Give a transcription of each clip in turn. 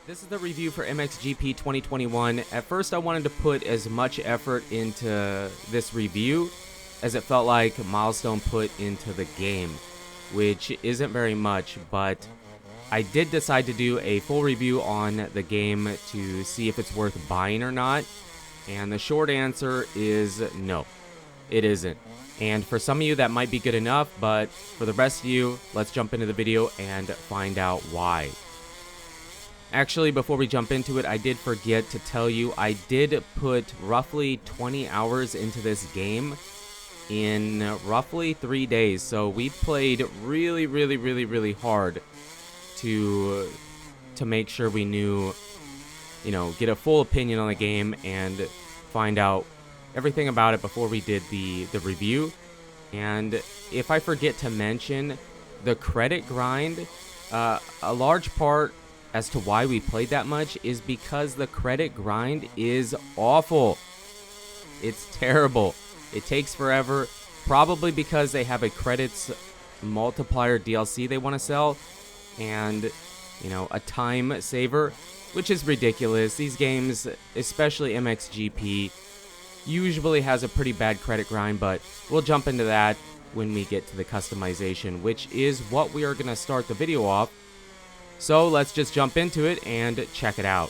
This is the review for MXGP 2021. At first I wanted to put as much effort into this review as it felt like Milestone put into the game, which isn't very much, but I did decide to do a full review on the game to see if it's worth buying or not, and the short answer is no, it isn't. And for some of you that might be good enough, but for the rest of you, let's jump into the video and find out why. Actually, before we jump into it, I did forget to tell you I did put roughly 20 hours into this game in roughly 3 days. So we played really hard to make sure we knew, get a full opinion on the game and find out everything about it before we did the review. And if I forget to mention the credit grind, a large part as to why we played that much is because the credit grind is awful. It's terrible. It takes forever, probably because they have a credits multiplier DLC they want to sell, and a time saver, which is ridiculous. These games, especially MXGP, usually has a pretty bad credit grind, but we'll jump into that when we get to the customization, which is what we are going to start the video off. So let's just jump into it and check it out.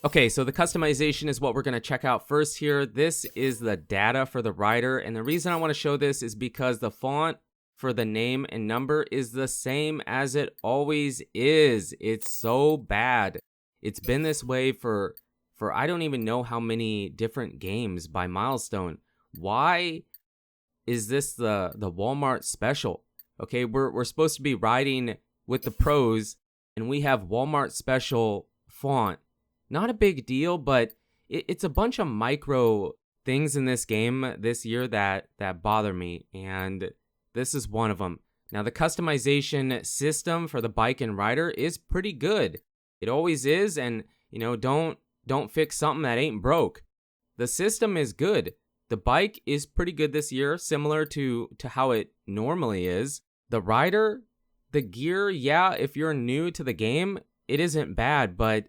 Okay, so the customization is what we're going to check out first here. This is the data for the rider, and the reason I want to show this is because the font for the name and number is the same as it always is. It's so bad. It's been this way for I don't even know how many different games by Milestone. Why is this the Walmart special? Okay, we're supposed to be riding with the pros, and we have Walmart special font. Not a big deal, but it's a bunch of micro things in this game this year that bother me, and this is one of them. Now, the customization system for the bike and rider is pretty good. It always is, and don't fix something that ain't broke. The system is good. The bike is pretty good this year, similar to how it normally is. The rider, the gear, yeah, if you're new to the game, it isn't bad, but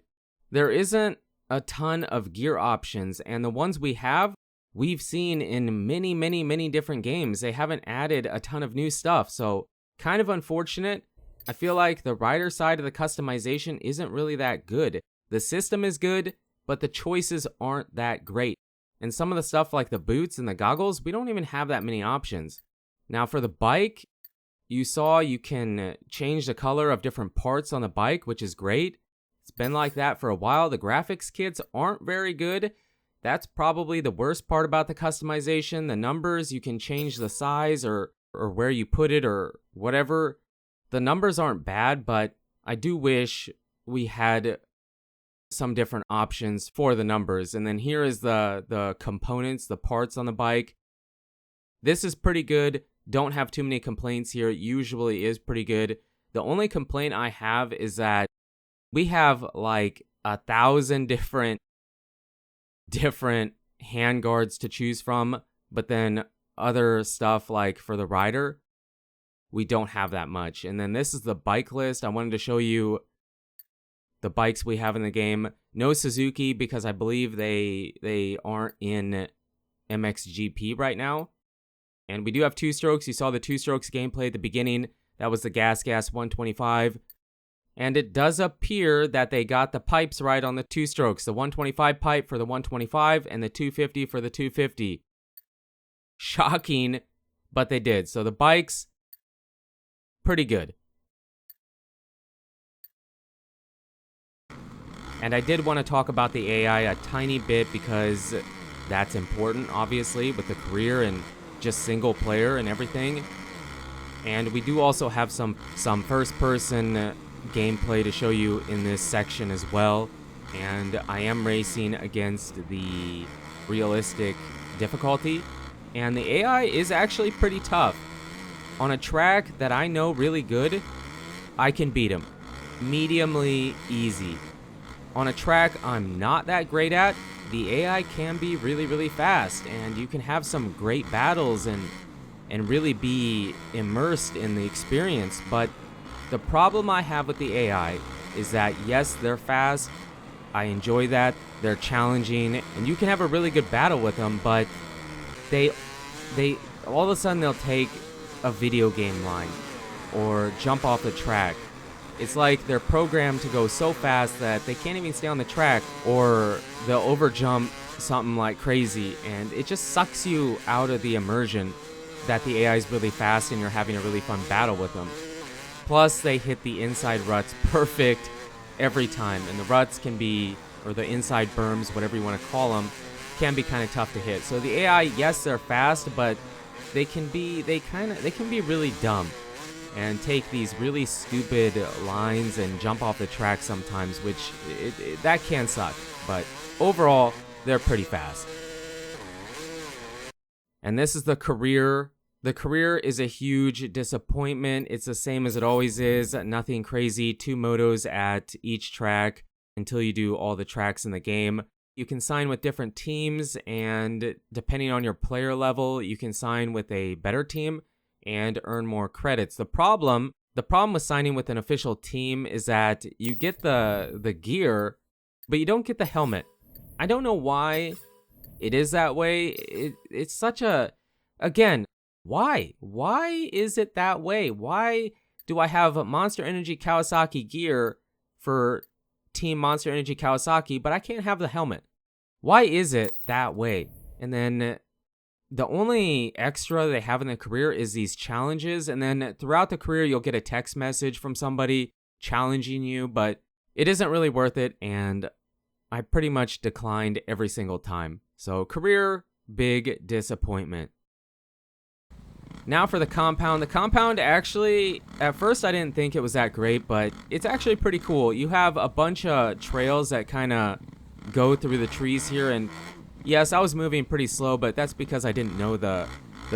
there isn't a ton of gear options, and the ones we have, we've seen in many different games. They haven't added a ton of new stuff, so kind of unfortunate. I feel like the rider side of the customization isn't really that good. The system is good, but the choices aren't that great. And some of the stuff like the boots and the goggles, we don't even have that many options. Now for the bike, you saw you can change the color of different parts on the bike, which is great. It's been like that for a while. The graphics kits aren't very good. That's probably the worst part about the customization. The numbers, you can change the size or where you put it or whatever. The numbers aren't bad, but I do wish we had some different options for the numbers. And then here is the components, the parts on the bike. This is pretty good. Don't have too many complaints here. It usually is pretty good. The only complaint I have is that we have like 1,000 different handguards to choose from, but then other stuff like for the rider, we don't have that much. And then this is the bike list. I wanted to show you the bikes we have in the game. No Suzuki because I believe they aren't in MXGP right now. And we do have two strokes. You saw the two strokes gameplay at the beginning. That was the Gas 125. And it does appear that they got the pipes right on the two strokes. The 125 pipe for the 125 and the 250 for the 250. Shocking, but they did. So the bikes, pretty good. And I did want to talk about the AI a tiny bit because that's important, obviously, with the career and just single player and everything. And we do also have some first-person gameplay to show you in this section as well. And I am racing against the realistic difficulty. And the AI is actually pretty tough. On a track that I know really good, I can beat him. Mediumly easy. On a track I'm not that great at, the AI can be really fast, and you can have some great battles and really be immersed in the experience. But The problem I have with the AI is that, yes, they're fast. I enjoy that. They're challenging, and you can have a really good battle with them, but they all of a sudden they'll take a video game line or jump off the track. It's like they're programmed to go so fast that they can't even stay on the track, or they'll overjump something like crazy, and it just sucks you out of the immersion that the AI is really fast and you're having a really fun battle with them. Plus, they hit the inside ruts perfect every time, and the ruts can be, or the inside berms, whatever you want to call them, can be kind of tough to hit. So the AI, yes, they're fast, but they can be really dumb and take these really stupid lines and jump off the track sometimes, which that can suck. But overall, they're pretty fast. And this is the career. The career is a huge disappointment. It's the same as it always is. Nothing crazy. 2 motos at each track until you do all the tracks in the game. You can sign with different teams, and depending on your player level, you can sign with a better team and earn more credits. The problem with signing with an official team is that you get the gear, but you don't get the helmet. I don't know why it is that way. It's such a, again, why? Why is it that way? Why do I have Monster Energy Kawasaki gear for Team Monster Energy Kawasaki, but I can't have the helmet? Why is it that way? And then the only extra they have in the career is these challenges, and then throughout the career you'll get a text message from somebody challenging you, but it isn't really worth it, and I pretty much declined every single time. So career, big disappointment. Now for the compound. The compound actually, at first I didn't think it was that great, but it's actually pretty cool. You have a bunch of trails that kind of go through the trees here, and yes, I was moving pretty slow, but that's because I didn't know the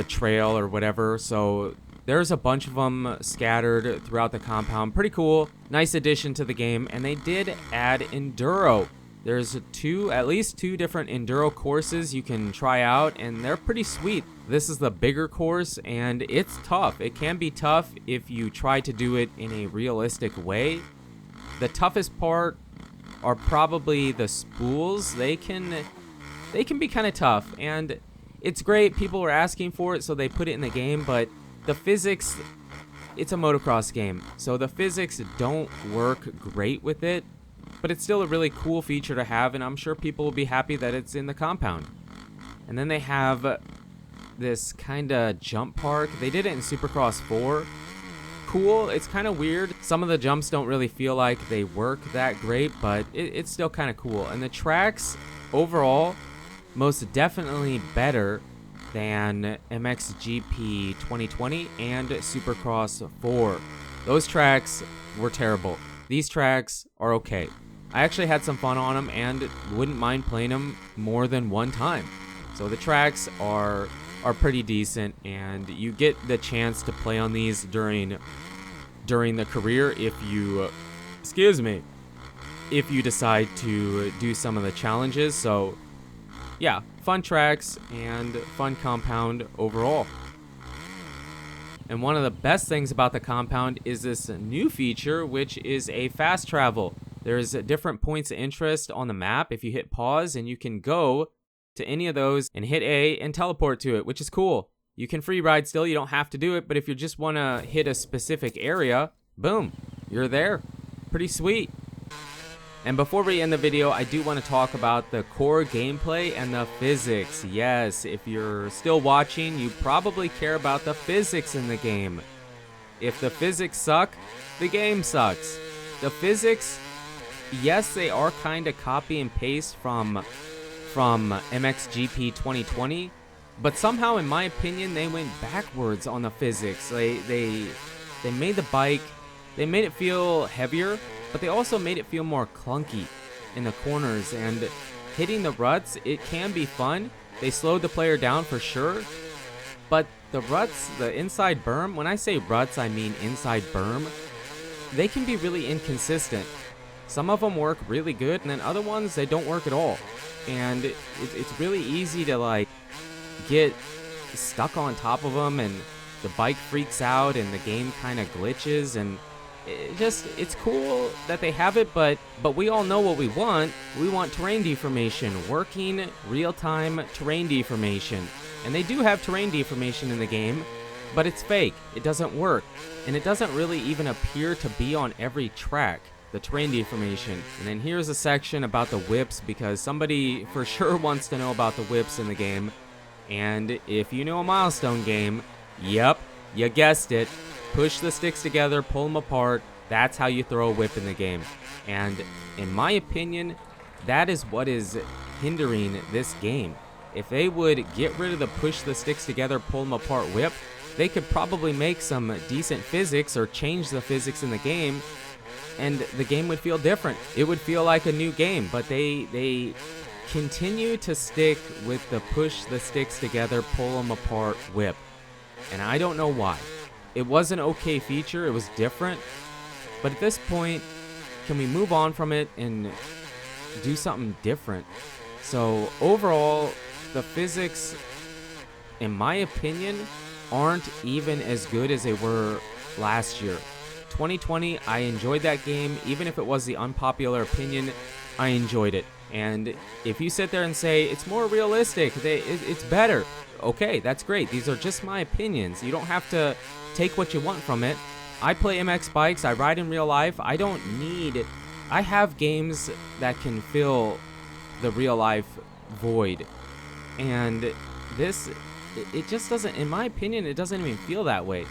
trail or whatever. So there's a bunch of them scattered throughout the compound. Pretty cool. Nice addition to the game. And they did add enduro. There's at least two different enduro courses you can try out, and they're pretty sweet. This is the bigger course, and it's tough. It can be tough if you try to do it in a realistic way. The toughest part are probably the spools. They can be kind of tough, and it's great. People are asking for it, so they put it in the game, but the physics, it's a motocross game, so the physics don't work great with it, but it's still a really cool feature to have, and I'm sure people will be happy that it's in the compound. And then they have this kind of jump park. They did it in Supercross 4. Cool. It's kind of weird. Some of the jumps don't really feel like they work that great, but it's still kind of cool. And the tracks overall, most definitely better than MXGP 2020 and Supercross 4. Those tracks were terrible. These tracks are okay. I actually had some fun on them and wouldn't mind playing them more than one time. So the tracks are pretty decent, and you get the chance to play on these during the career if you decide to do some of the challenges. So yeah, fun tracks and fun compound overall. And one of the best things about the compound is this new feature, which is a fast travel. There's different points of interest on the map. If you hit pause, and you can go to any of those and hit A and teleport to it, which is cool. You can free ride still, you don't have to do it, but if you just want to hit a specific area, boom, you're there. Pretty sweet. And before we end the video, I do want to talk about the core gameplay and the physics. Yes, if you're still watching, you probably care about the physics in the game. If the physics suck, the game sucks. The physics, yes, they are kind of copy and paste from MXGP 2020, but somehow, in my opinion, they went backwards on the physics. They made the bike, they made it feel heavier, but they also made it feel more clunky in the corners, and hitting the ruts, it can be fun. They slowed the player down for sure, but the ruts, the inside berm, when I say ruts, I mean inside berm, they can be really inconsistent. Some of them work really good, and then other ones, they don't work at all. And it's really easy to like get stuck on top of them, and the bike freaks out and the game kind of glitches, and it's cool that they have it, but we all know what we want. We want terrain deformation, working real-time terrain deformation. And they do have terrain deformation in the game, but it's fake. It doesn't work, and it doesn't really even appear to be on every track, the terrain deformation. And then here's a section about the whips, because somebody for sure wants to know about the whips in the game. And if you know a Milestone game, yep, you guessed it. Push the sticks together, pull them apart. That's how you throw a whip in the game. And in my opinion, that is what is hindering this game. If they would get rid of the push the sticks together, pull them apart whip, they could probably make some decent physics or change the physics in the game, and the game would feel different. It would feel like a new game, but they continue to stick with the push the sticks together, pull them apart whip. And I don't know why. It was an okay feature, it was different, but at this point, can we move on from it and do something different? So overall, the physics, in my opinion, aren't even as good as they were last year. 2020, I enjoyed that game. Even if it was the unpopular opinion, I enjoyed it. And if you sit there and say it's more realistic, it's better, okay, that's great. These are just my opinions. You don't have to take what you want from it. I play MX bikes, I ride in real life. I have games that can fill the real life void. And this, it just doesn't, in my opinion, it doesn't even feel that way.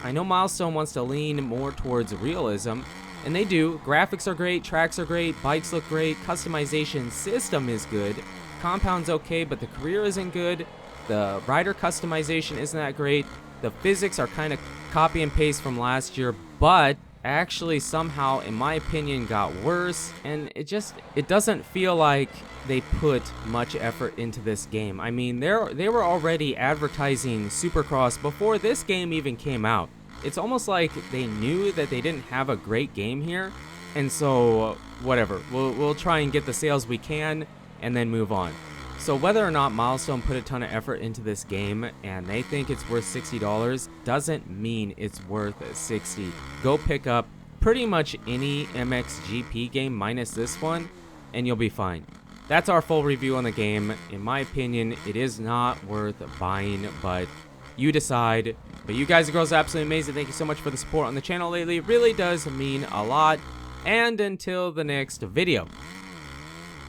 I know Milestone wants to lean more towards realism, and they do. Graphics are great, tracks are great, bikes look great, customization system is good, compound's okay, but the career isn't good, the rider customization isn't that great, the physics are kind of copy and paste from last year, but actually somehow, in my opinion, got worse, and it doesn't feel like they put much effort into this game. I mean, they were already advertising Supercross before this game even came out. It's almost like they knew that they didn't have a great game here, and so whatever, we'll try and get the sales we can and then move on. So whether or not Milestone put a ton of effort into this game and they think it's worth $60 doesn't mean it's worth $60. Go pick up pretty much any MXGP game minus this one and you'll be fine. That's our full review on the game. In my opinion, it is not worth buying, but you decide. But you guys and girls are absolutely amazing. Thank you so much for the support on the channel lately. It really does mean a lot. And until the next video,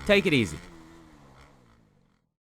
take it easy.